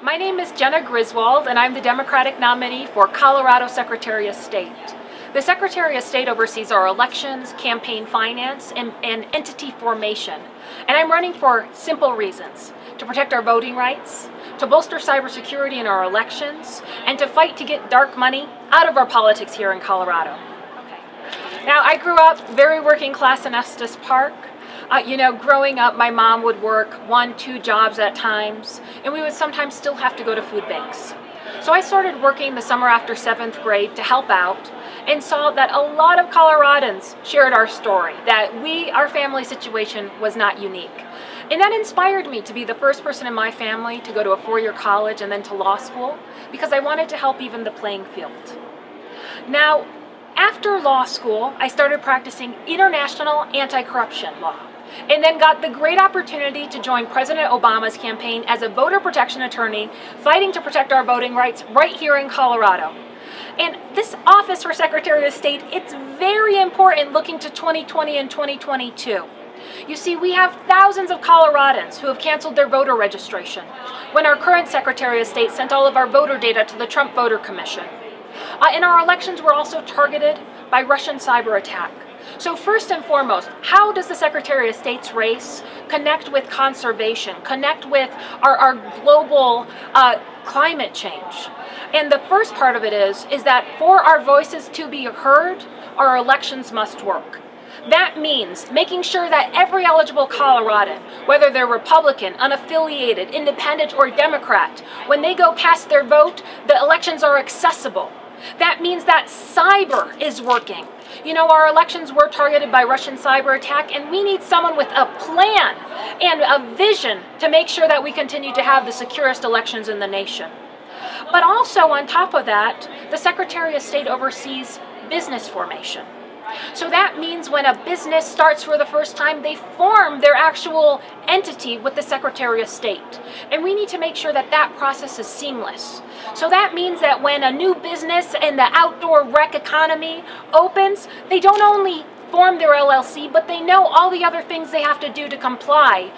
My name is Jena Griswold, and I'm the Democratic nominee for Colorado Secretary of State. The Secretary of State oversees our elections, campaign finance, and entity formation. And I'm running for simple reasons: to protect our voting rights, to bolster cybersecurity in our elections, and to fight to get dark money out of our politics here in Colorado. Now, I grew up very working class in Estes Park. Growing up, my mom would work 1-2 jobs at times, and we would sometimes still have to go to food banks. So I started working the summer after 7th grade to help out, and saw that a lot of Coloradans shared our story, that our family situation was not unique. And that inspired me to be the first person in my family to go to a 4-year college and then to law school, because I wanted to help even the playing field. Now, after law school, I started practicing international anti-corruption law, and then got the great opportunity to join President Obama's campaign as a voter protection attorney, fighting to protect our voting rights right here in Colorado. And this office for Secretary of State, it's very important looking to 2020 and 2022. You see, we have thousands of Coloradans who have canceled their voter registration when our current Secretary of State sent all of our voter data to the Trump Voter Commission. And our elections were also targeted by Russian cyber attack. So first and foremost, how does the Secretary of State's race connect with conservation, connect with our global climate change? And the first part of it is that for our voices to be heard, our elections must work. That means making sure that every eligible Coloradan, whether they're Republican, unaffiliated, independent, or Democrat, when they go cast their vote, the elections are accessible. That means that cyber is working. Our elections were targeted by Russian cyber attack, and we need someone with a plan and a vision to make sure that we continue to have the securest elections in the nation. But also, on top of that, the Secretary of State oversees business formation. So that means when a business starts for the first time, they form their actual entity with the Secretary of State. And we need to make sure that that process is seamless. So that means that when a new business in the outdoor rec economy opens, they don't only form their LLC, but they know all the other things they have to do to comply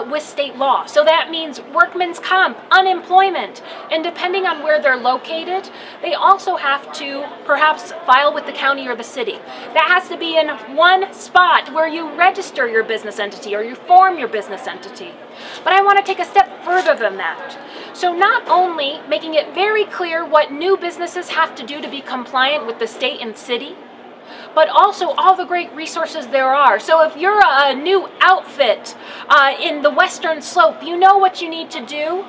with state law. So that means workman's comp, unemployment, and depending on where they're located, they also have to perhaps file with the county or the city. That has to be in one spot where you register your business entity or you form your business entity. But I want to take a step further than that. So not only making it very clear what new businesses have to do to be compliant with the state and city, but also all the great resources there are. So if you're a new outfit in the Western Slope, you know what you need to do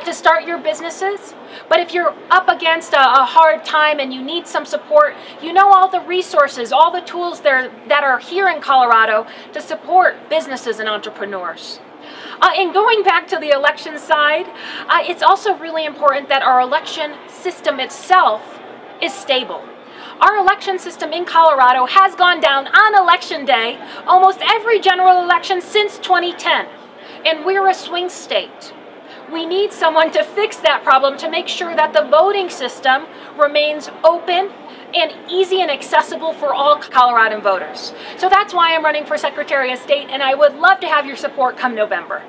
to start your businesses. But if you're up against a hard time and you need some support, you know all the resources, all the tools that are here in Colorado to support businesses and entrepreneurs. And going back to the election side, it's also really important that our election system itself is stable. Our election system in Colorado has gone down on election day almost every general election since 2010, and we're a swing state. We need someone to fix that problem to make sure that the voting system remains open and easy and accessible for all Coloradan voters. So that's why I'm running for Secretary of State, and I would love to have your support come November.